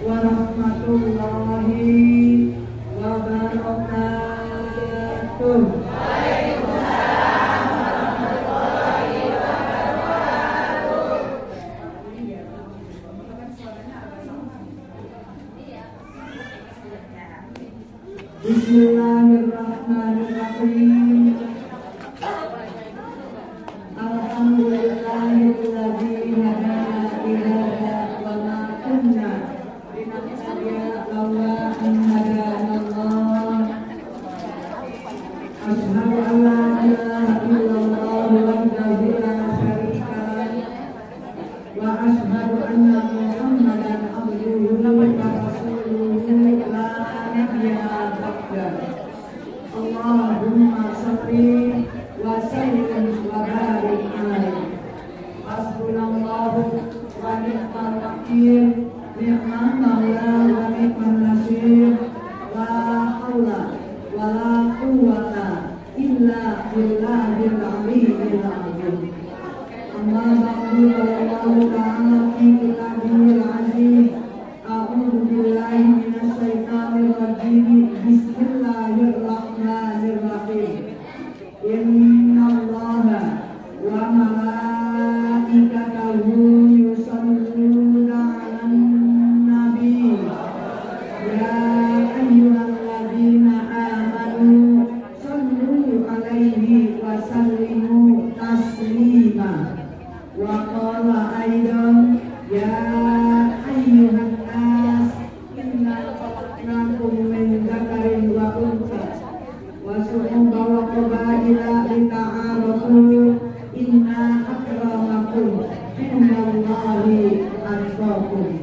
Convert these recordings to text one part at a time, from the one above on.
warahmatullahi wabarakatuh. Bismillahirrahmanirrahim. Alhamdulillahilladzi hadana ila hadza wa ma kunna linahtadiya laula an hadana Allah. Asyhadu an la ilaha illallah wahdahu la syarika lah wa asyhadu anna Muhammadan abduhu wa rasuluhu la nabiyya ba'dahu. Allahumma shalli wa sallim wa barik alaihi. Hasbunallahu wa ni'mal wakil, ni'mal maula wa ni'mal nasir. La haula wa la quwwata illa billahil aliyyil azim. Amma ba'du, qala ta'ala fi kitabihil aziz. A'udzu billahi minasy syaithanir rajim. Bismillahirrahmanirrahim. Innallaha wa malaikatahu yusholluna 'alan nabi. Ya ayyuhalladzina amanu shallu 'alaihi wa sallimu taslima. Wa qala aidan ya ayyuhan nas inna khalaqnakum min dzakarin wa untha wa su'uba wa qabaila lita'arafu inna akramakum indallahi atqakum.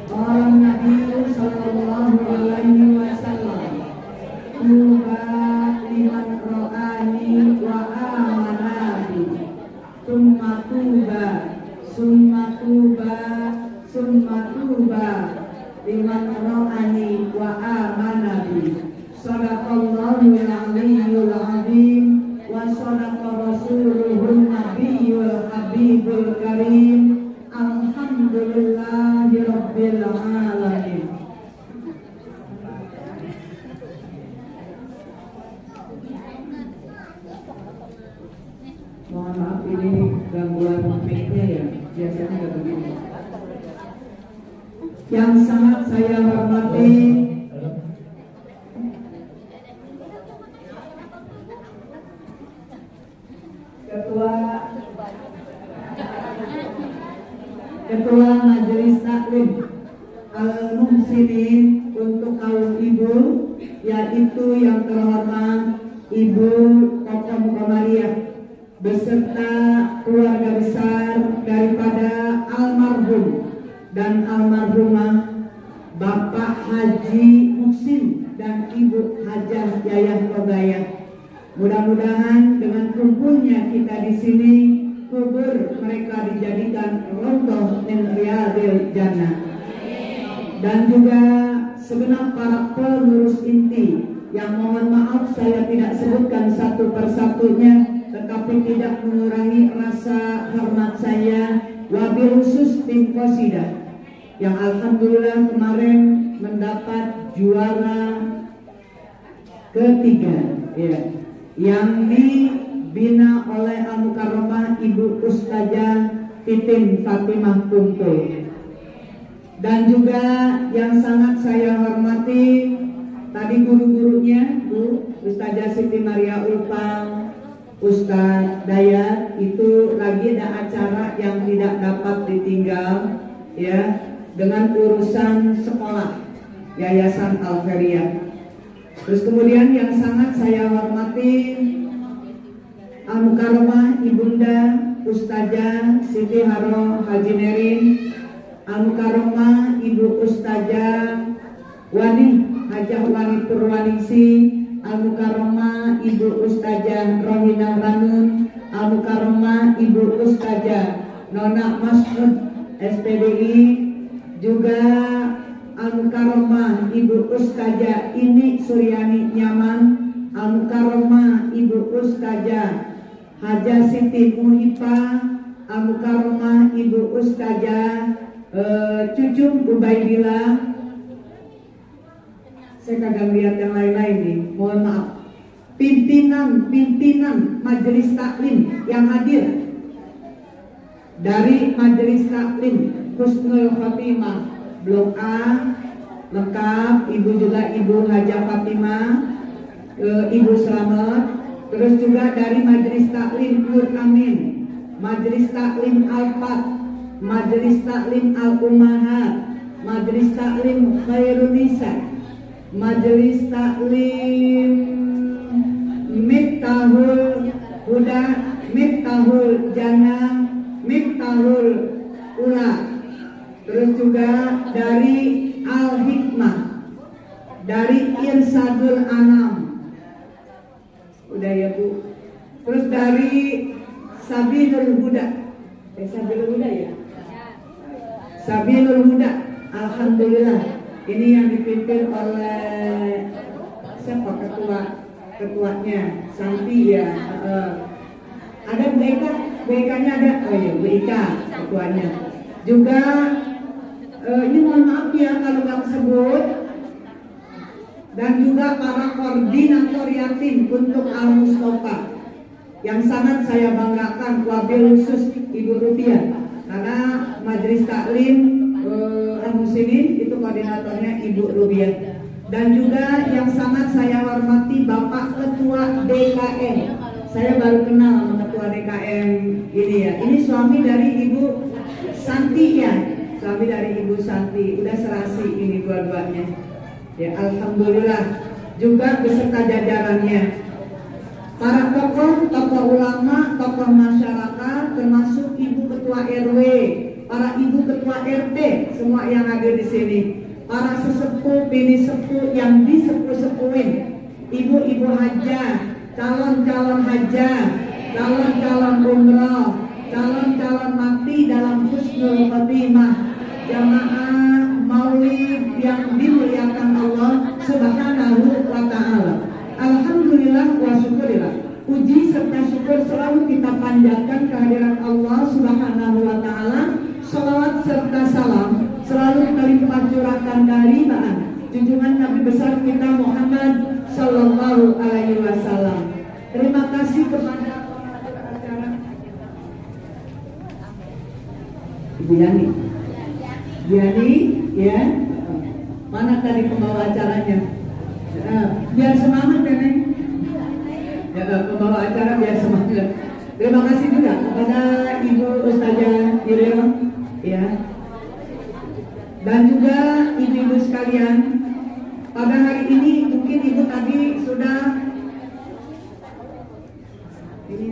Qala Nabi sallallahu alaihi wasallam, tuba liman ra'ani wa amana bi, summa tuba liman ra'ani wa amana bi. Shadaqallahul aliyyul azim wa shadaqa rasuluhun nabiyyul habibul karim. Alhamdulillahi rabbil alamin. Mohon maaf, ini gangguan mic-nya ya, biasanya nggak begini. Yang sangat saya hormati Ketua Majelis Taklim Al-Muhsinin untuk kaum ibu, yaitu yang terhormat Ibu Kokom Komariah beserta keluarga besar daripada almarhum dan almarhumah Bapak Haji Muhsin dan Ibu Hajah Yayah Robayah. Mudah-mudahan dengan kumpulnya kita di sini, kubur mereka dijadikan rawdhah min riyadil jannah. Dan juga segenap para pengurus inti yang mohon maaf saya tidak sebutkan satu persatunya, tetapi tidak mengurangi rasa hormat saya. Wabil khusus tim Qasidah yang alhamdulillah kemarin mendapat juara ketiga, ya, yang dibina oleh Al-Mukarramah Ibu Ustazah Titin Fatimah Kumpul. Dan juga yang sangat saya hormati tadi guru-gurunya, Bu Ustazah Siti Maria Ulpal, Ustaz Dayat, itu lagi ada acara yang tidak dapat ditinggal, ya, dengan urusan sekolah Yayasan Al-Khairiyah. Terus kemudian yang sangat saya hormati Al-Mukarramah Ibunda Ustazah Siti Haro Haji Nerin, Al-Mukarramah Ibu Ustazah Wani Hajah Wani Purwaningsi, Al-Mukarramah Ibu Ustazah Rohina Ranun, Al-Mukarramah Ibu Ustazah Nona Mas'ud SPDI, juga Al-Mukarramah Ibu Ustazah Ini Suryani Nyaman, Al-Mukarramah Ibu Ustazah Hajah Siti Muhipa, Al-Mukarramah Ibu Ustazah Cucung Ubaidillah, saya kagak lihat yang lain-lain nih, mohon maaf. Pimpinan Majelis Taklim yang hadir dari Majelis Taklim Husnul Khotimah Blok A lengkap, Ibu juga Ibu Haja Fatimah, Ibu Slamet, terus juga dari Majelis Taklim Nur Amin, Majelis Taklim Al-Fat, Majelis Taklim Al-Ummahat, Majelis Taklim Khairun Nisa, Majelis Taklim Miftahul Huda, Miftahul Jannah, Miftahul Ula, terus juga dari Al-Hikmah, dari Irsadul Anam, udah ya Bu, terus dari Sabilul Huda, Sabilul Huda ya, Sabilul Huda, alhamdulillah ini yang dipimpin oleh siapa ketuanya Santi ya, ada BK-nya ada, oh ya BK ketuanya juga. Ini mohon maaf ya kalau nggak sebut, dan juga para koordinator yatim untuk Al Mustafa yang sangat saya banggakan, wabil khusus Ibu Rupiah, karena Majelis Taklim Al Muslimin itu koordinatornya Ibu Rupiah, dan juga yang sangat saya hormati Bapak Ketua DKM. Saya baru kenal sama Ketua DKM ini ya, ini suami dari Ibu Santi ya, suami dari Ibu Santi, udah serasi ini dua-duanya ya, alhamdulillah, juga beserta jajarannya, para tokoh ulama, tokoh masyarakat, termasuk Ibu Ketua RW, para Ibu Ketua RT, semua yang ada di sini, para sesepuh, bini sepuh yang disepuh-sepuhin, ibu-ibu hajah, calon-calon hajah, calon-calon umroh, calon-calon mati dalam husnul khotimah, jamaah maulid yang dimuliakan Allah Subhanahu wa ta'ala. Alhamdulillah wa syukurillah, puji serta syukur selalu kita panjatkan kehadiran Allah Subhanahu wa ta'ala. Salawat serta salam selalu berlimpah curahkan dari junjungan Nabi besar kita Muhammad Sallallahu Alaihi Wasallam. Terima kasih kepada Ibu Yani ya, mana tadi pembawa acaranya? Biar semangat ya Neng, ya, pembawa acara biar semangat. Terima kasih juga kepada Ibu Ustazah Iril ya, dan juga ibu-ibu sekalian. Pada hari ini mungkin Ibu tadi sudah ini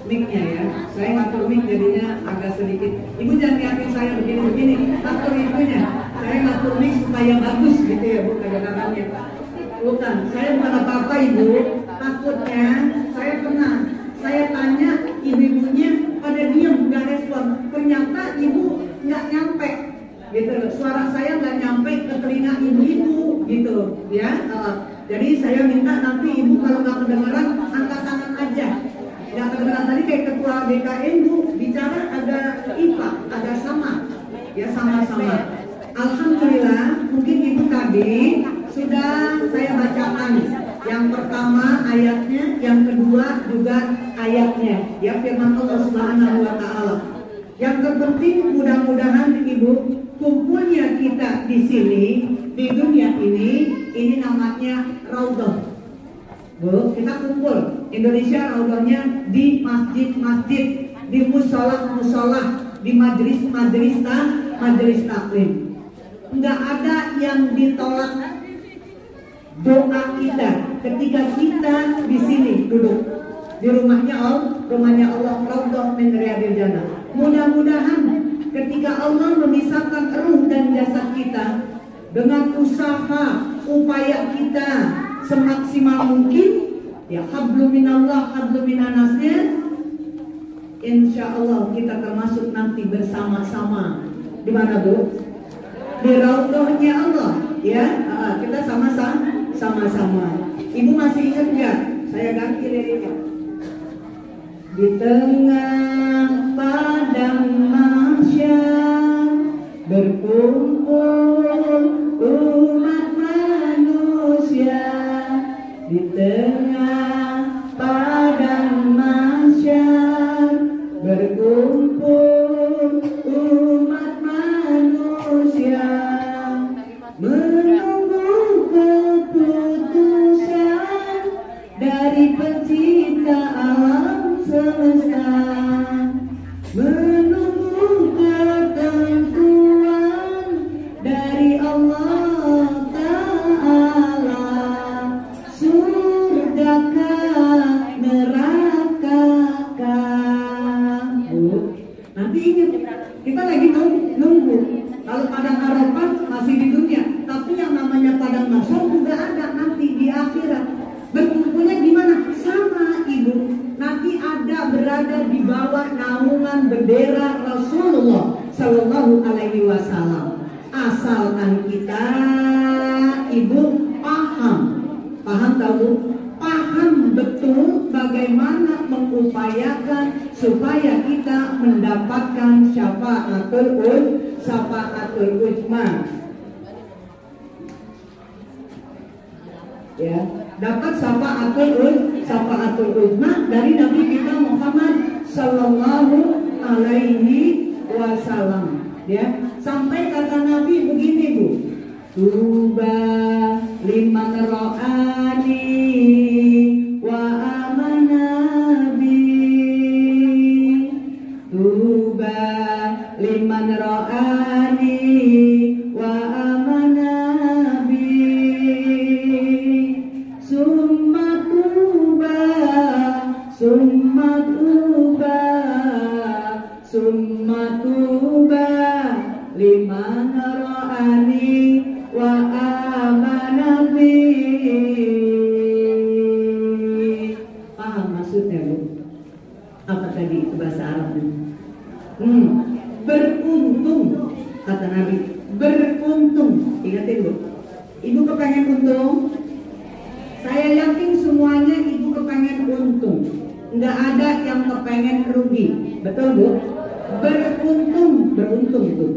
mic-nya ya, saya ngatur mic jadinya agak sedikit. Ibu jangan lihatin saya begini-begini, ngatur ibunya. Saya ngatur mic supaya bagus gitu ya Bu, kadang-kadangnya. Bukan, saya bukan apa-apa Ibu, takutnya saya pernah saya tanya ibu-ibunya pada diam nggak respon, ternyata Ibu nggak nyampe gitu loh, suara saya nggak nyampe ke telinga ibu-ibu gitu ya. Jadi saya minta nanti Ibu kalau nggak kedengeran angkat tangan aja. Yang kedengeran tadi kayak ketua BKM Bu bicara ada IPA, ada sama ya, sama-sama. Alhamdulillah, mungkin Ibu tadi sudah saya bacakan yang pertama ayatnya, yang kedua juga ayatnya ya, firman Allah Subhanahu wa ta'ala. Yang terpenting mudah-mudahan Ibu, kumpulnya kita di sini di dunia ini namanya raudhah. Bu, kita kumpul Indonesia raudhahnya di masjid-masjid, di musola-musola, di majelis taklim. Enggak ada yang ditolak doa kita ketika kita di sini duduk di rumahnya Allah, raudhah min riyadil jannah. Mudah-mudahan ketika Allah memisahkan ruh dan jasad kita, dengan usaha upaya kita semaksimal mungkin ya, hablum minallah hablum minannasnya, insya Allah kita termasuk nanti bersama-sama di mana Bu? Di raudhahnya Allah ya. Kita sama-sama. Ibu masih ingat nggak? Saya ganti liriknya. Di tengah padang mahsyar berkumpul umat manusia asalkan kita ibu paham tahu, paham betul bagaimana mengupayakan supaya kita mendapatkan syafaatul uzma. Ya, dapat syafaatul uzma dari Nabi kita Muhammad sallallahu alaihi wasallam. Ya, sampai kata Nabi begini, Bu. Tuba liman ra'ani wa amana bi. Tuba liman ra'ani wa amana bi. Summa tuba, summa tuba, summa tuba liman ra'ani wa amana bi. Paham maksudnya, Bu? Apa tadi itu bahasa Arabnya? Beruntung, kata Nabi. Beruntung. Ingatin, Bu. Ibu kepengen untung? Saya yakin semuanya ibu kepengen untung. Nggak ada yang kepengen rugi. Betul, Bu? Beruntung itu.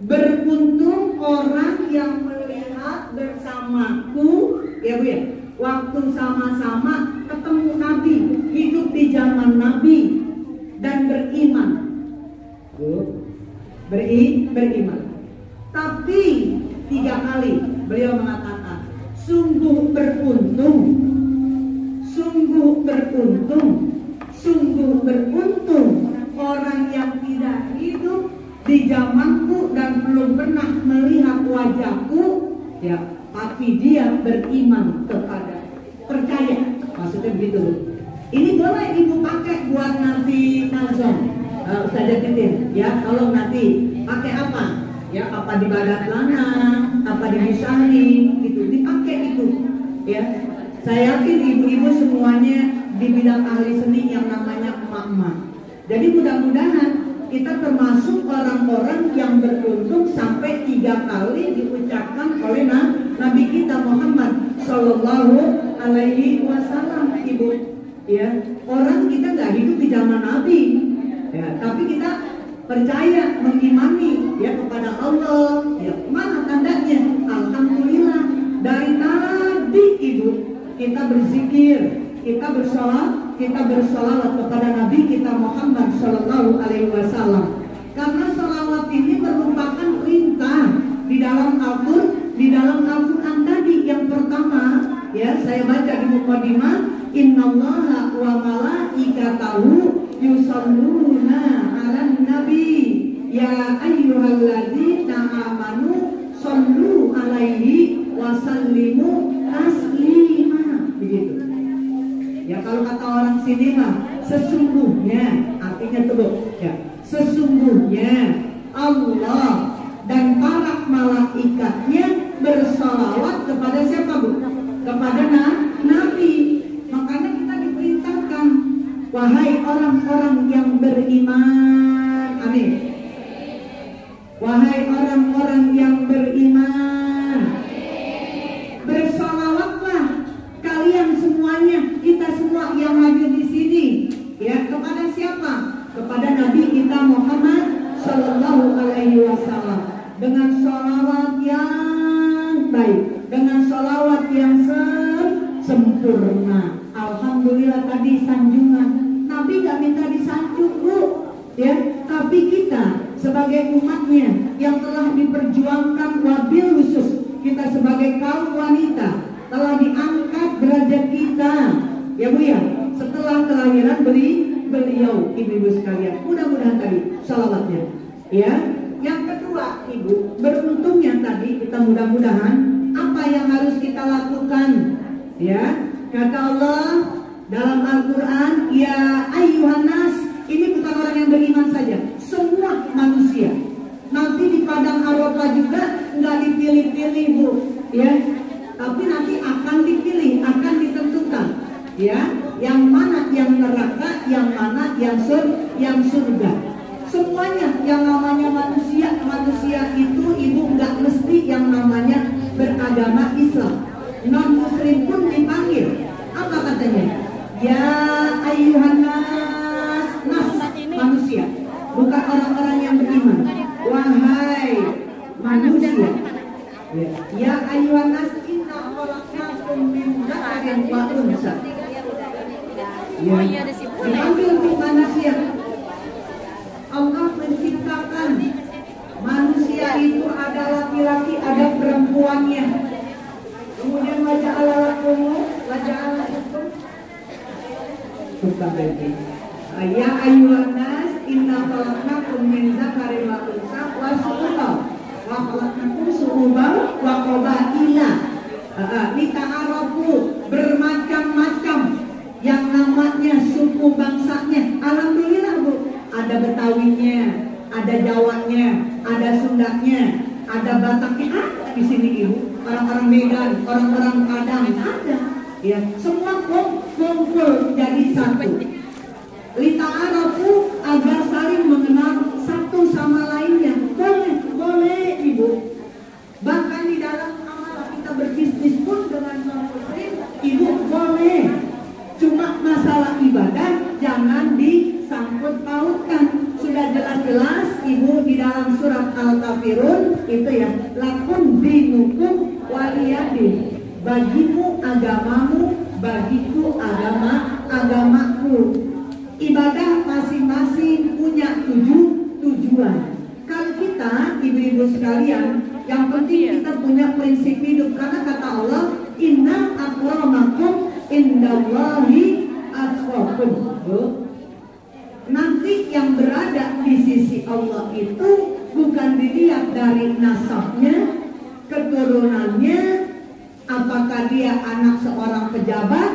Beruntung orang yang melihat bersamaku, ya Bu ya, waktu sama-sama ketemu Nabi, hidup di zaman Nabi dan beriman. Bu, beriman. Tapi 3 kali beliau mengatakan, sungguh beruntung, sungguh beruntung, sungguh beruntung orang yang tidak hidup di zamanku dan belum pernah melihat wajahku, ya, tapi dia beriman kepada, percaya. Maksudnya begitu. Ini boleh ibu pakai buat nanti nazom, Ustazah Titin, ya. Kalau nanti pakai apa? Ya, apa di badan lana, apa di misani, gitu, dipakai itu, ya. Saya yakin ibu-ibu semuanya di bidang ahli seni yang namanya emak-emak. Jadi mudah-mudahan kita termasuk orang-orang yang beruntung sampai 3 kali diucapkan oleh Nabi kita Muhammad Sallallahu Alaihi Wasallam, ibu. Ya, orang kita nggak hidup di zaman Nabi, ya, tapi kita percaya, mengimani, ya, kepada Allah. Ya, mana tandanya? Alhamdulillah, dari tadi ibu kita berzikir, kita bersolawat kepada Nabi kita Muhammad Sallallahu Alaihi Wasallam. Karena solawat ini merupakan perintah di dalam Al-Quran tadi. Yang pertama, ya, saya baca di Muqaddimah, Innallaha wa malaikatahu yusholluna 'alan nabi ya ayyuhalladzina amanu shollu 'alaihi wa sallimu taslima. Begitu. Ya, kalau kata orang sini mah sesungguhnya, artinya tuh, ya, sesungguhnya Allah dan para malaikatnya bersolawat kepada siapa, Bu? Kepada Nabi. Makanya kita diperintahkan, wahai orang-orang yang beriman, amin. Wahai orang-orang yang beriman, bersolawatlah kalian semuanya, kita semua yang hadir di sini, ya, kepada siapa? Kepada Nabi kita Muhammad Sallallahu Alaihi Wasallam, dengan sholawat yang baik, dengan sholawat yang sempurna. Alhamdulillah tadi sanjungan Nabi gak minta disanjung, Bu, ya, tapi kita sebagai umatnya yang telah diperjuangkan, wabil khusus kita sebagai kaum wanita telah diangkat derajat kita, ya Bu ya, setelah kelahiran beliau, ibu-ibu sekalian. Mudah-mudahan tadi salawatnya, ya. Yang kedua, ibu, beruntungnya tadi kita mudah-mudahan apa yang harus kita lakukan, ya. Kata Allah dalam Al-Quran, ya ayyuhan nas, ini bukan orang yang beriman saja, semua manusia. Nanti di padang Arafah juga nggak dipilih-pilih, Bu, ya. Tapi nanti akan dipilih, akan ditentukan, ya, yang mana yang neraka, yang mana yang surga. Semuanya yang namanya manusia itu ibu nggak manusia. Ya ayyuhan nas inna khalaqnakum min dzakarin wa unsa. Ya, diambil untuk manusia. Allah menciptakan manusia itu ada laki-laki, ada perempuannya. Kemudian wajah Allah ya ayyuhan nas inna khalaqnakum min dzakarin wa unsa wa su'uban wa khalaqnakum su'uban wa qabaila lita'arafu, bermacam-macam yang namanya suku bangsanya. Alhamdulillah Bu, ada Betawinya, ada Jawanya, ada Sundanya, ada Bataknya, ada di sini Ibu. Orang-orang Medan, orang-orang Padang ada. Ya, semua kumpul jadi satu. Lita'arafu, agar saling mengenal satu sama lainnya. Boleh Ibu. Bahkan di dalam amal kita berbisnis pun dengan non-muslim, Ibu boleh. Cuma masalah ibadah jangan disangkut pautkan. Sudah jelas-jelas Ibu di dalam surat Al-Kafirun itu ya, lakum dinukum waliyadin. Bagimu agamamu, bagiku agamaku. Ibadah masing-masing punya tujuan. Kalau kita ibu-ibu sekalian, yang penting kita punya prinsip hidup. Karena kata Allah, inna akramakum indallahi atqakum. Nanti yang berada di sisi Allah itu bukan dilihat dari nasabnya, keturunannya, apakah dia anak seorang pejabat,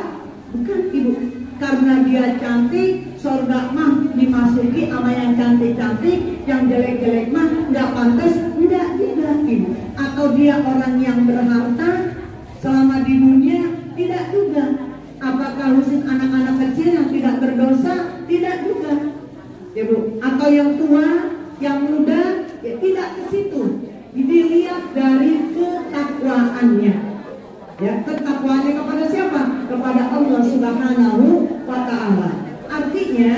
bukan Ibu. Karena dia cantik, surga mah dimasuki sama yang cantik-cantik, yang jelek-jelek mah nggak pantas, tidak juga Ibu. Atau dia orang yang berharta selama di dunia, tidak juga. Apakah khusus anak-anak kecil yang tidak berdosa, tidak juga Ibu. Atau yang tua, yang muda, ya tidak ke situ. Dilihat dari ketakwaannya. Ya, ketakwaannya kepada siapa? Kepada Allah Subhanahu wa Ta'ala. Artinya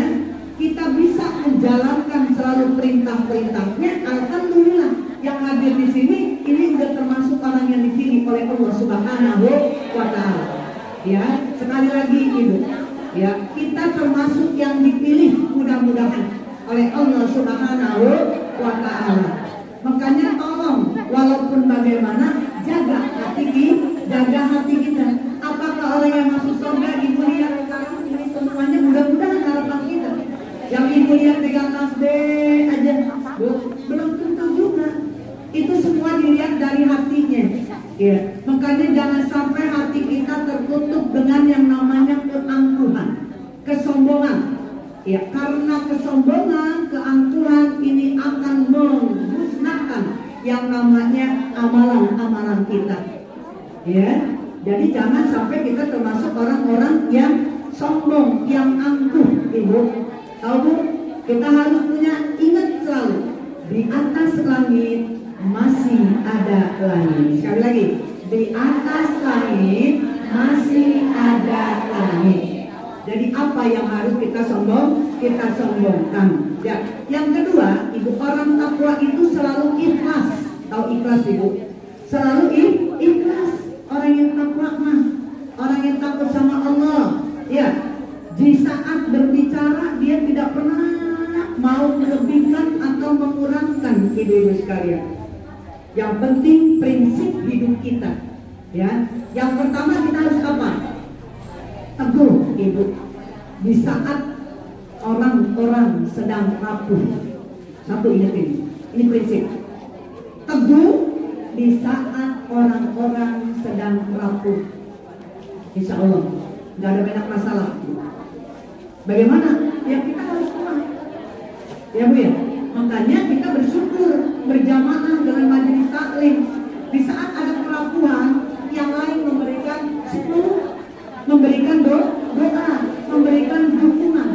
kita bisa menjalankan selalu perintah-perintahnya. Alhamdulillah, yang hadir di sini ini sudah termasuk orang yang dipilih oleh Allah Subhanahu wa Ta'ala. Ya, sekali lagi Ibu, ya, kita termasuk yang dipilih mudah-mudahan oleh Allah Subhanahu wa Ta'ala. Makanya tolong, walaupun bagaimana, jaga hati kita. Apakah orang yang masuk surga Ibu lihat sekarang ini semuanya? Mudah-mudahan harapan kita. Yang Ibu lihat pegang tasbih aja, belum tentu juga. Itu semua dilihat dari hatinya. Ya, makanya jangan sampai hati kita tertutup dengan yang namanya keangkuhan, kesombongan. Ya, karena kesombongan, keangkuhan ini akan memusnahkan yang namanya amalan-amalan kita. Ya, jadi jangan sampai kita termasuk orang-orang yang sombong, yang angkuh, Ibu. Tahu, kita harus punya, ingat selalu, di atas langit masih ada langit. Sekali lagi, di atas langit masih ada langit. Jadi apa yang harus kita sombongkan. Ya, yang kedua, Ibu, orang takwa itu selalu ikhlas. Tahu ikhlas Ibu? Selalu ikhlas. Orang yang takwa mah, orang yang takut sama Allah, ya, di saat berbicara dia tidak pernah mau melebihkan atau mengurangkan, ibu-ibu sekalian. Yang penting prinsip hidup kita, ya. Yang pertama kita harus apa? Teguh, Ibu. Di saat orang-orang sedang rapuh, satu ingat ini prinsip. Teguh di saat orang-orang sedang rapuh. Insya Allah nggak ada banyak masalah. Bagaimana? Ya kita harus kuat. Ya Bu ya. Makanya kita bersyukur berjamaah dengan majelis taklim. Di saat ada kerapuhan, yang lain memberikan memberikan doa, memberikan dukungan.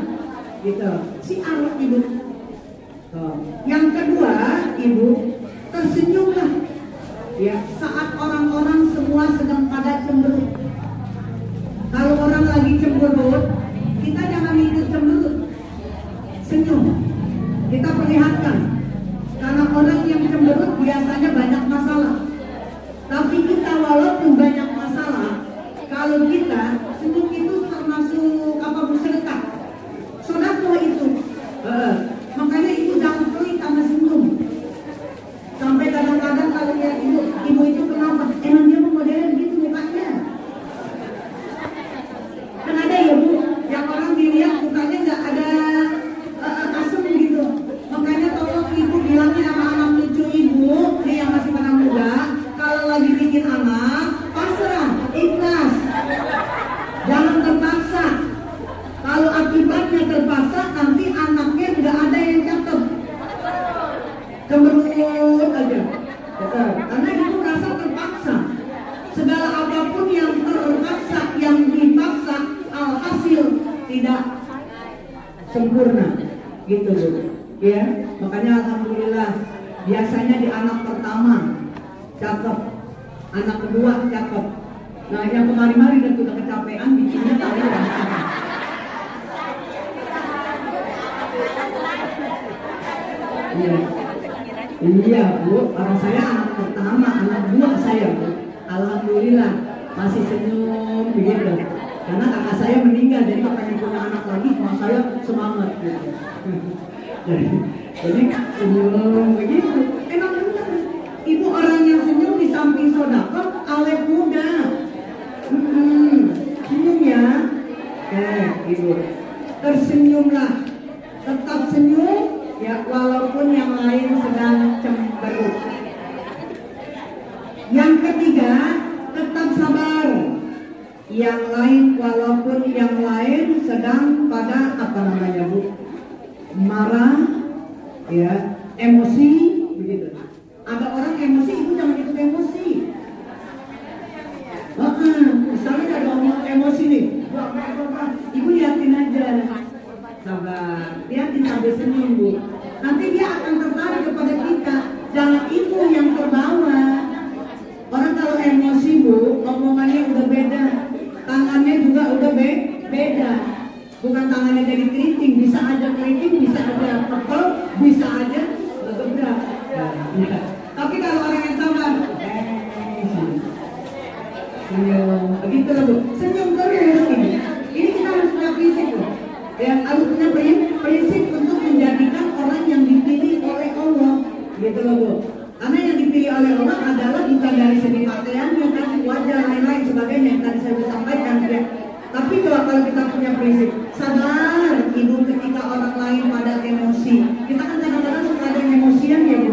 Gitu. Siar Ibu. Yang kedua, Ibu, tersenyumlah. Ya, saat orang-orang semua sedang pada cemberut. Kalau orang lagi cemberut, kita jangan ikut cemberut. Senyum. Kita perlihatkan. Karena orang yang cemberut biasanya banyak cakep, anak kedua cakep. Nah yang kemarin-kemarin udah kecapean bikinnya tahu ya. Iya. Iya Bu, orang saya anak pertama, anak dua saya Bu. Alhamdulillah masih senyum begitu. Karena kakak saya meninggal, jadi pengen punya anak lagi, mau saya semangat gitu. jadi senyum begitu. Emang benar, ibu orang yang senyum di samping sodakot, awet muda. Senyum ya, ibu. Tersenyumlah, tetap senyum. Ya, walaupun yang lain sedang cemberut. Yang ketiga, tetap sabar. Yang lain, walaupun yang lain sedang pada apa namanya Bu? Marah, ya, emosi, begitu. Ada orang emosi, ibu jangan ikut emosi. Misalnya ada orang emosi nih, ibu liatin aja. Sabar, liatin sambil senyum Bu. Nanti dia akan tertarik kepada kita. Jangan itu yang terbawa. Orang kalau emosi Bu, omongannya udah beda, tangannya juga udah beda. Bukan tangannya jadi keriting, bisa aja keriting, bisa aja pegel, bisa aja gebrak. Ya. Tapi kalau orang yang sabar, senyum, begitu loh Bu. Senyum terus ini. Ini kita harus punya prinsip Bu. Ya, harus punya prinsip untuk menjadikan orang yang dipilih oleh Allah, gitu loh Bu. Karena yang dipilih oleh Allah adalah bukan dari segi pakaiannya, kan wajah lain-lain sebagainya yang tadi saya sampaikan ya. Tapi kalau kita punya prinsip, sabar ibu ketika orang lain pada emosi. Kita kan kadang-kadang suka ada emosian ya Bu.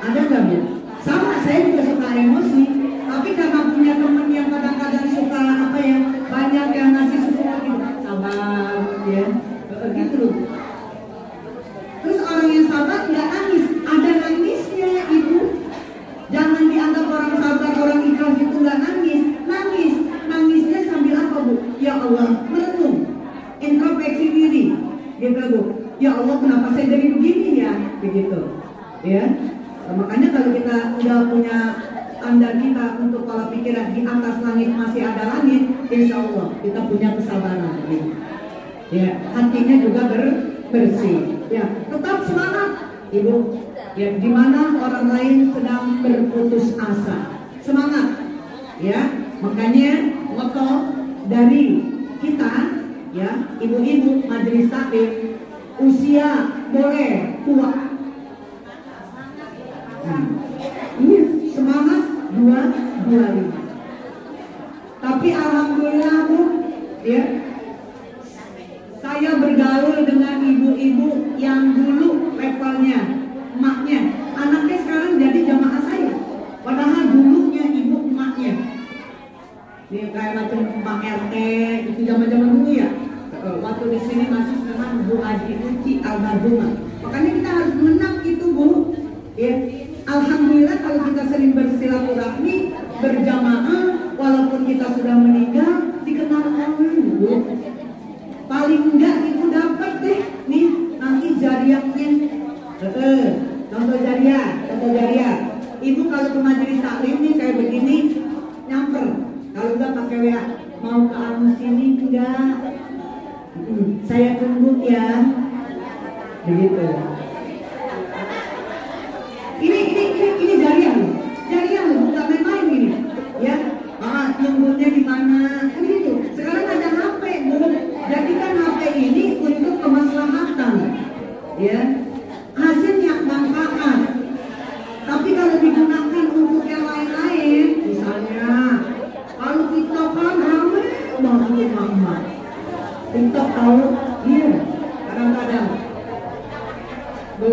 Ada nggak Bu? Sama, saya juga suka emosi. Tapi karena punya teman yang kadang-kadang suka apa ya, banyak yang ngasih support gitu, sabar ya, begitu loh. Terus orang yang sabar nggak nangis, ada nangisnya ibu. Jangan dianggap orang sabar, orang ikhlas itu nggak nangis. Nangisnya sambil apa Bu? Ya Allah, merenung, introspeksi diri, gitu Bu. Ya Allah, kenapa saya jadi begini ya, begitu. Ya, makanya kalau kita udah punya tanda kita untuk pola pikiran di atas langit masih ada langit, insya Allah kita punya kesabaran. Ya, hatinya juga bersih. Ya, tetap semangat, Ibu. Ya, di mana orang lain sedang berputus asa, semangat. Ya, makanya moto dari kita, ya, ibu-ibu majelis taklim, usia boleh tua. Ini semangat 225. Tapi alhamdulillah Bu, ya, saya bergaul dengan ibu-ibu yang dulu levelnya emaknya, anaknya sekarang jadi jamaah saya. Padahal dulunya ibu emaknya. Ini kayak macam emak RT itu zaman-zaman dulu ya. Waktu di sini masih dengan Bu Aji Uci almarhumah. Makanya kita harus menang itu Bu. Ya. Alhamdulillah kalau kita sering bersilaturahmi berjamaah, walaupun kita sudah meninggal, dikenal orang Bu. Paling enggak itu dapat deh nih nanti jariahnya. Contoh jariah. Ibu kalau ke majelis taklim nih kayak begini, nyamper. Kalau enggak pakai WA, mau ke Anus sini enggak? Saya tunggu ya. Begitu. Ini jariah loh, bukan main-main gini. Ya, nunggunya di mana? Kan gitu. Sekarang ada HP Bu. Jadikan HP ini untuk kemaslahatan. Ya. Hasilnya manfaat. Tapi kalau digunakan untuk yang lain-lain, misalnya kalau TikTok kan ramai banget mama. TikTok tahu? Iya. Kadang-kadang. Bu,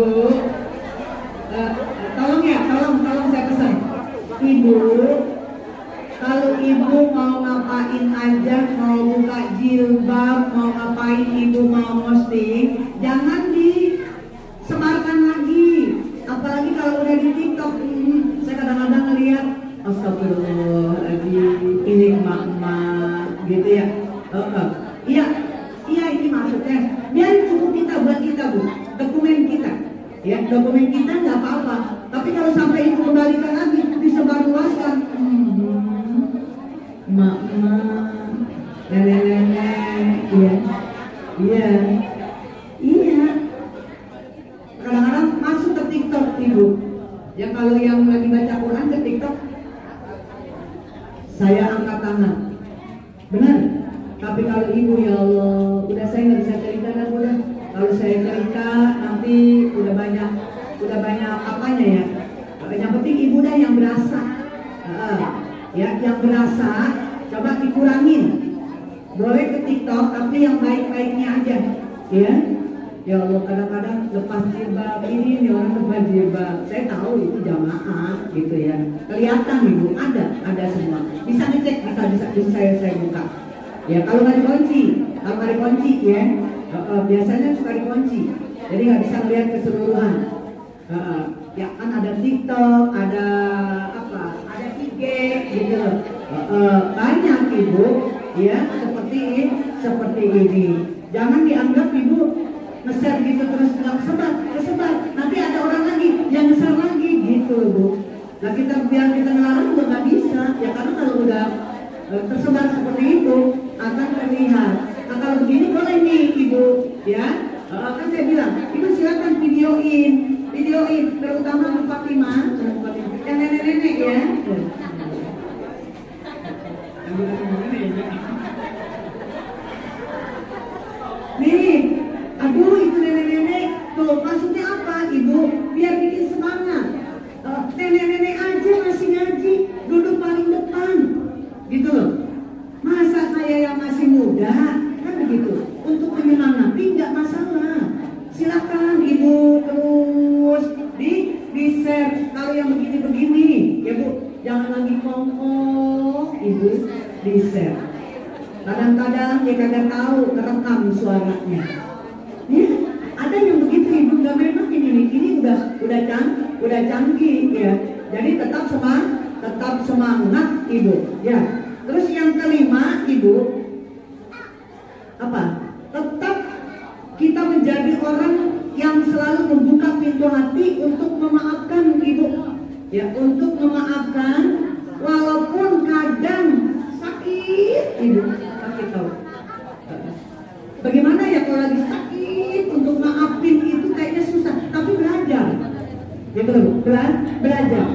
tolong saya pesan. Ibu, kalau ibu mau ngapain aja, mau buka jilbab, mau ngapain ibu mau posting, jangan disebarkan lagi. Apalagi kalau udah di TikTok, saya kadang-kadang ngeliat, astagfirullahaladzim, ini emak-emak, gitu ya. Iya ini maksudnya. Biar cukup kita buat kita Bu, dokumen kita. Ya, dokumen kita nggak apa-apa. Tapi kalau sampai ibu kembalikan lagi, disebar saya angkat tangan. Benar? Tapi kalau ibu, ya Allah, udah saya nggak bisa cerita dah, udah. Kalau saya cerita nanti udah banyak apanya ya. Yang penting ibu dah yang berasa. Ya, yang berasa coba dikurangin. Boleh ke TikTok tapi yang baik-baiknya aja. Ya. Ya Allah, kadang-kadang lepas jilbab ini orang lepas jilbab. Saya tahu itu jamaah gitu ya. Kelihatan ibu, ada semua. Bisa ngecek, bisa saya buka. Ya kalau nggak dikunci ya. Biasanya suka dikunci. Jadi nggak bisa melihat keseluruhan. Ya kan ada TikTok, ada IG gitu. Banyak ibu, ya seperti ini. Jangan dianggap ibu nge-share gitu terus nggak kesebar. Nanti ada orang lagi yang nge-share lagi gitu bu. Nah biar kita ngelarang juga nggak bisa. Ya karena kalau udah tersebar seperti itu akan terlihat. Nah kalau begini boleh nih ibu, ya. Kan saya bilang, ibu silakan videoin, terutama Bu Fatimah, yang nenek-nenek ya. Nih, aduh itu nenek-nenek, tuh maksudnya apa ibu? Biar bikin semangat. Nenek-nenek aja masih ngaji, duduk paling depan, gitu loh. Masa saya yang masih muda, kan begitu. Untuk menyemangati nggak masalah. Silakan ibu terus di share. Kalau yang begini-begini, ya bu, jangan lagi kongkong, ibu di share. Kadang-kadang dia kagak tahu kerekam suaranya. Ya, ada yang begitu ibu, nggak memang ini udah canggih ya. Jadi tetap semangat ibu. Ya. Terus yang kelima ibu, apa? Tetap kita menjadi orang yang selalu membuka pintu hati untuk memaafkan ibu. Ya, untuk memaafkan walaupun kadang sakit ibu. Sakit tahu. Bagaimana ya kalau lagi sakit untuk maafin itu kayaknya susah, tapi belajar. Ya betul, belajar.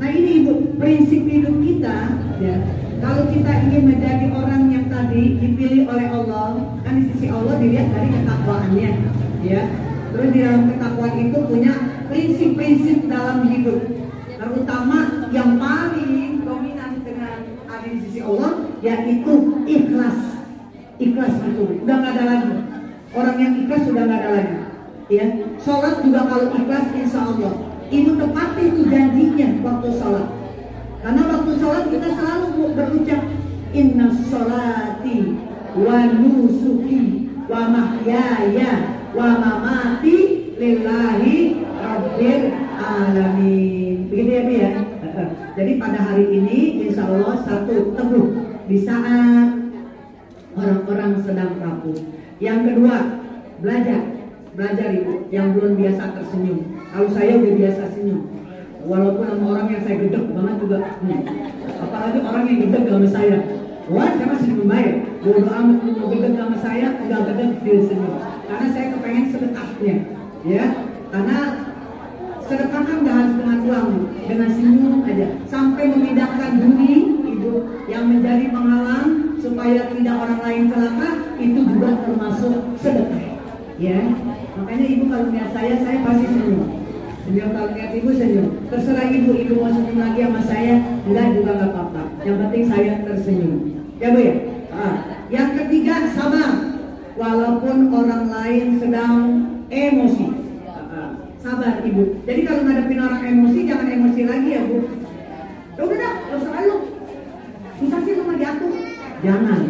Nah ini ibu, prinsip hidup kita ya. Kalau kita ingin menjadi orang yang tadi dipilih oleh Allah, kan di sisi Allah dilihat dari ketakwaannya, ya. Terus di dalam ketakwaan itu punya prinsip-prinsip dalam hidup, terutama yang paling dominan dengan ada di sisi Allah, yaitu ikhlas. Ikhlas itu udah nggak ada lagi. Orang yang ikhlas sudah nggak ada lagi. Ya, sholat juga kalau ikhlas, insya Allah. Ibu tepati itu janjinya waktu sholat. Karena waktu sholat kita selalu berucap inna sholati wa nusuki wa mahyaya wa mamati lillahi rabbil alamin. Begitu ya Bu ya. Jadi pada hari ini insya Allah satu teguh di saat orang-orang sedang rapuh. Yang kedua, belajar ibu yang belum biasa tersenyum. Kalau saya udah biasa senyum. Walaupun sama orang yang saya gedek banget juga, apalagi orang yang gedek sama saya, wah saya masih membayar. Bodoh amat mau gedek sama saya, udah gedek dia senyum. Karena saya kepengen sedekahnya, ya. Karena sedekah kan gak harus dengan uang, dengan senyum aja. Sampai memindahkan bumi ibu yang menjadi penghalang supaya tidak orang lain celaka, itu juga termasuk sedekah, ya. Makanya ibu kalau lihat saya pasti senyum. Senyum kalau lihat ibu senyum. Terserah ibu mau senyum lagi sama saya, enggak juga nggak apa-apa. Yang penting saya tersenyum. Ya Bu ya. Yang ketiga sabar. Walaupun orang lain sedang emosi, sabar ibu. Jadi kalau ngadepin orang emosi jangan emosi lagi ya Bu. Udah, terserah lu. Susah sih cuma diatur. Jangan.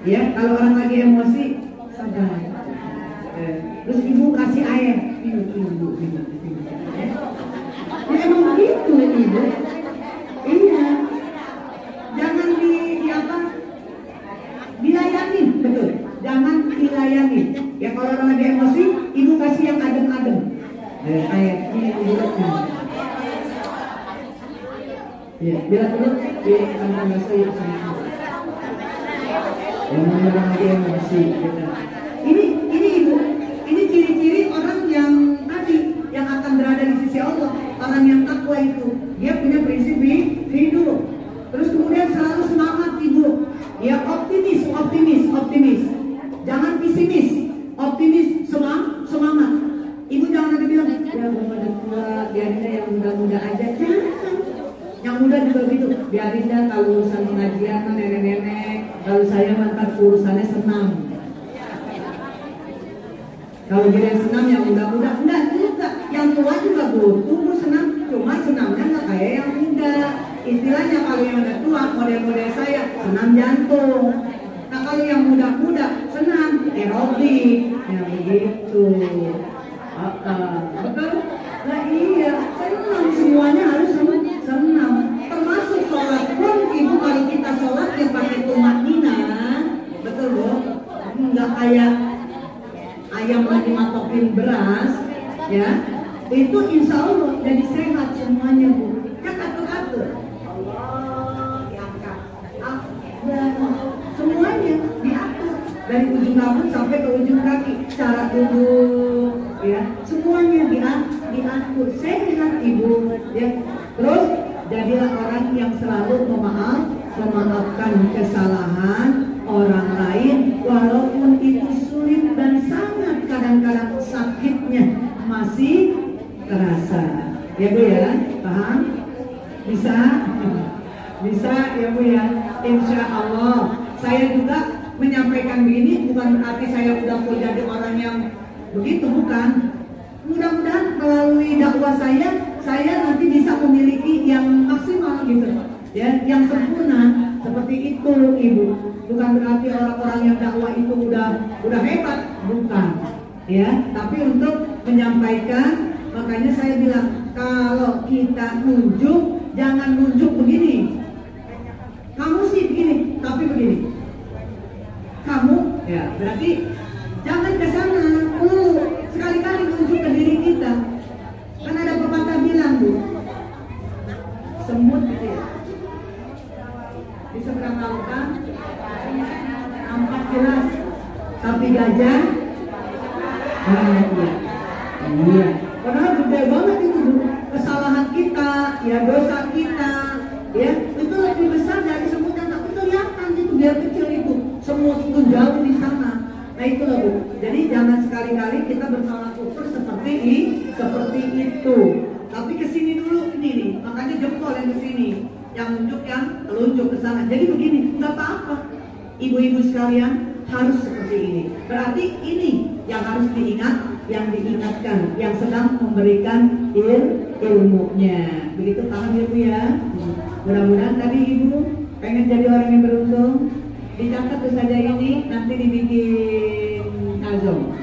Ya kalau orang lagi emosi sabar. Terus ibu kasih air. Ibu. Ya emang begitu ibu. Iya. Jangan dilayanin, betul. Jangan dilayanin. Ya kalau orang lagi emosi, ibu kasih yang adem-adem. Air ini ibu. Ya, bila dulu di kantong nasi sama. Yang orang lagi emosi. Ini ibu. Ini ciri-ciri orang yang tadi yang akan berada di sisi Allah. Orang yang takwa itu dia punya prinsip hidup. Terus kemudian selalu semangat juga gitu, biarin dah kalau urusan pengajian mah nenek-nenek, kalau saya mantan urusannya senam. Kalau jadi senam yang muda-muda, enggak juga, yang tua juga butuh senam, cuma senamnya nggak kayak yang muda. Istilahnya kalau yang udah tua, model-model saya senam jantung. Nah kalau yang muda-muda senam aerobik, ya begitu. Betul? Nah iya, senam semuanya harus senam. Termasuk sholat pun ibu kalau kita sholat ya pakai tumakninah, betul bu? Nggak kayak ayam lagi matokin beras, ya. Itu insya Allah jadi sehat semuanya bu. Kan atur-atur. Allah diangkat. Semuanya diatur dari ujung rambut sampai ke ujung kaki, cara duduk, ya. Semuanya diatur sehat ibu, ya. Terus jadilah orang yang selalu memaafkan kesalahan orang lain walaupun itu sulit dan sangat kadang-kadang sakitnya masih terasa. Ya bu ya, paham? Bisa? Bisa ya bu ya. Insya Allah. Saya juga menyampaikan begini bukan berarti saya udah mau jadi orang yang begitu, bukan. Mudah-mudahan melalui dakwah saya nanti bisa memiliki yang maksimal gitu, ya, yang sempurna seperti itu ibu. Bukan berarti orang-orang yang dakwah itu udah hebat, bukan, ya. Tapi untuk menyampaikan, makanya saya bilang kalau kita nunjuk jangan nunjuk begini. Kamu sih begini, tapi begini. Kamu, ya berarti jangan ke sana. Sekali-kali nunjuk ke diri kita. Kan ada pepatah bilang bu, semut gitu ya, di seberang lautan nampak jelas, tapi gajah, iya. Padahal gede banget itu bu, kesalahan kita, ya dosa kita, ya itu lebih besar dari semut yang tak kelihatan itu, biar kecil itu, semut itu jauh di sana. Nah itulah bu. Jadi jangan sekali-kali kita bersalah ukur seperti itu. Tapi kesini dulu ini nih, makanya jempol yang kesini, yang nunjuk yang telunjuk ke sana. Jadi begini, nggak apa-apa. Ibu-ibu sekalian harus seperti ini. Berarti ini yang harus diingat, yang diingatkan, yang sedang memberikan ilmunya. Begitu paham ya bu ya? Mudah-mudahan tadi ibu pengen jadi orang yang beruntung. Dicatat tuh saja ini, nanti dibikin azam,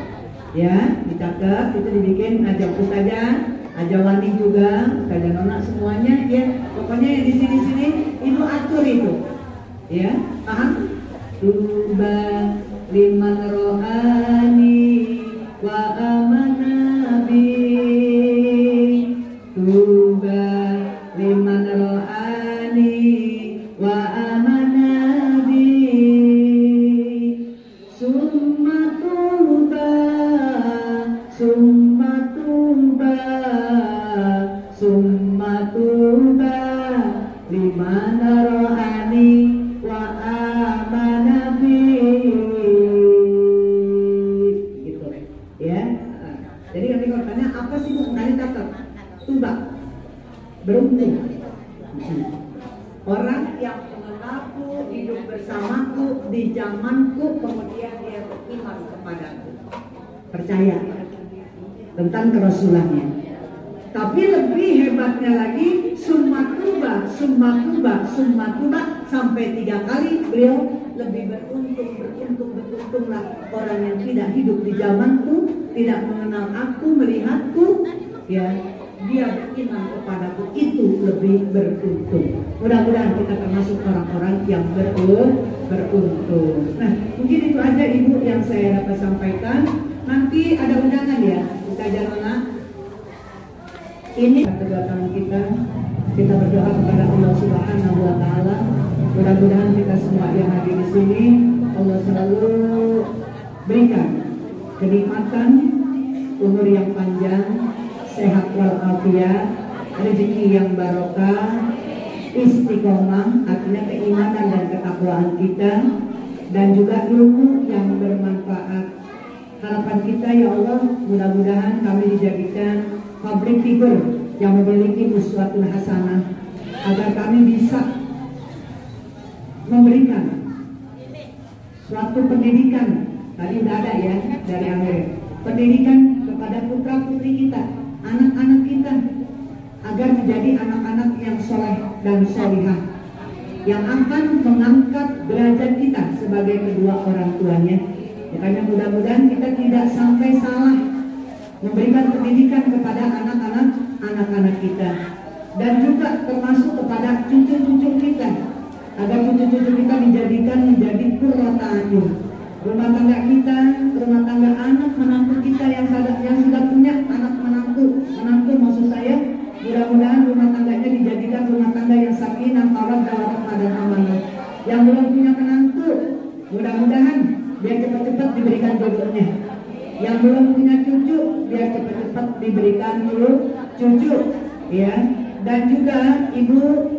ya, dicatat itu dibikin azam tuh saja, ajawani juga, saja nona semuanya, ya, pokoknya yang di sini ibu atur itu, ya, paham? Tuba liman rohani wa amanabi, tuba liman rohani wa amanabi. Summa tuba liman rohani wa amanabi, gitu ya. Jadi nanti kalau tanya apa sih bu, nanti catat tuba, beruntung, orang yang mengenalku, hidup bersamaku di zamanku, kemudian dia beriman kepadaku, percaya tentang kerasulannya. Tapi lebih hebatnya lagi, summa tuba, sampai 3 kali beliau lebih beruntunglah orang yang tidak hidup di zamanku, tidak mengenal aku, melihatku, ya, dia beriman kepadaku, itu lebih beruntung. Mudah-mudahan kita termasuk orang-orang yang beruntung. Nah, mungkin itu aja ibu yang saya dapat sampaikan. Nanti ada undangan ya, kita jangan. Ini kedatangan kita berdoa kepada Allah Subhanahu wa taala. Mudah-mudahan kita semua yang hadir di sini Allah selalu berikan kenikmatan, umur yang panjang, sehat walafiat, rezeki yang barokah, istiqomah, artinya keimanan dan ketakwaan kita, dan juga ilmu yang bermanfaat. Harapan kita ya Allah, mudah-mudahan kami dijadikan public figure yang memiliki uswatun hasanah, agar kami bisa memberikan suatu pendidikan, tadi udah ada ya dari Amerika, pendidikan kepada putra putri kita, anak-anak kita, agar menjadi anak-anak yang soleh dan solihah, yang akan mengangkat derajat kita sebagai kedua orang tuanya. Makanya mudah-mudahan kita tidak sampai salah memberikan pendidikan kepada anak-anak kita, dan juga termasuk kepada cucu-cucu kita, agar cucu-cucu kita dijadikan menjadi qurrata a'yun. Rumah tangga kita, rumah tangga anak menantu kita yang sudah punya anak menantu maksud saya, mudah-mudahan rumah tangganya dijadikan rumah tangga yang sakinah, mawaddah, warahmah dan amanah. Yang belum punya menantu, mudah-mudahan biar cepat-cepat diberikan jodohnya. Yang belum punya cucu, biar cepat-cepat diberikan cucu, ya. Dan juga ibu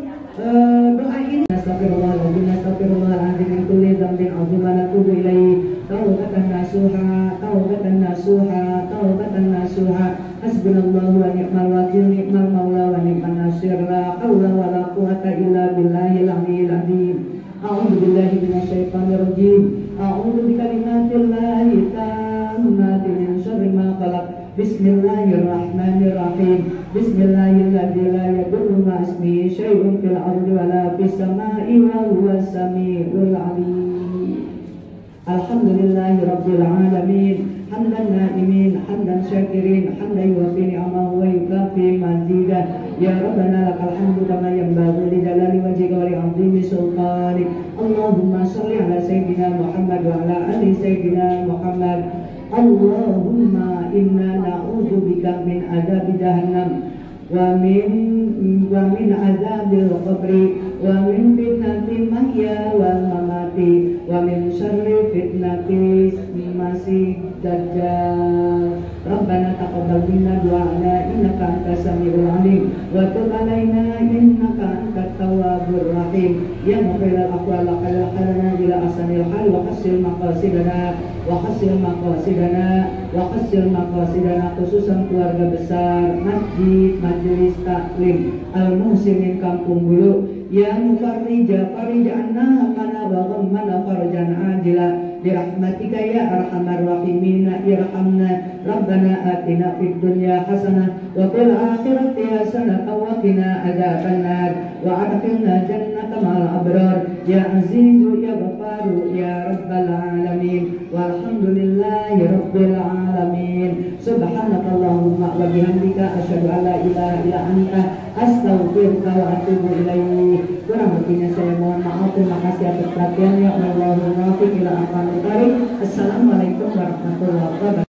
doa ini. Astagfirullahaladzim, astagfirullahaladzim, min kulli dzambin 'azim wa natubu ilaihi, taubatan nasuha, taubatan nasuha, taubatan nasuha. Hasbunallahu wa ni'mal wakil, ni'mal maula wa ni'man nasir, la haula wa la quwwata illa billahil aliyyil azim. A'udzu billahi minasyaitonir rajim. A'udzu bikalimatillahi tammati min syarri ma khalaq. Bismillahirrahmanirrahim. Bismillahilladzi la yadurru ma'a ismihi syai'un fil ardi wa la fis samai wa huwas samiul 'alim. Alhamdulillahi rabbil alamin. Hamdan na'imin, hamdan syakirin, hamdan yuwafi ni'amahu wa yukafi mazidah. Ya Rabbana lakal hamdu kama yanbaghi li jalali wajhika wa li 'azimi sultanik. Allahumma shalli ala sayyidina Muhammad wa ala ali sayyidina Muhammad. Allahumma inna na'udzubika min adzabi jahannam wa min adzabil qabri wa min fitnatil mahya wal mamati wa min syarri fitnatis masih dajjal. Rabbana taqabbal minna du'ana innaka antas samiul alim wa tub alaina innaka antat tawwabur rahim. Ya muqillal aqwal halana ila asanil hal wa hasil maqasidana wa hasil maqasidana wa hasil maqasidana, khususan keluarga besar masjid majelis taklim al-muslimin Kampung Bulu. Ya mufarrija farrij'anna mana wa ghammana farjan ajila birahmatika ya arhamar rahimin irhamna. Rabbana atina fid dunya hasanah wa fil akhirati hasanah wa qina adzabannar wa adkhilna jannata ma'al abrar. Ya azizu ya ghafaru ya rabbal alamin walhamdulillahi rabbil alamin. Subhanakallahumma wa bihamdika asyhadu an la ilaha illa anta astaghfiruka wa atubu ilaik. Kurang lebihnya saya mohon maaf. Terima kasih atas perhatiannya. Wallahul muwaffiq ila aqwamit thoriq. Assalamualaikum warahmatullahi wabarakatuh.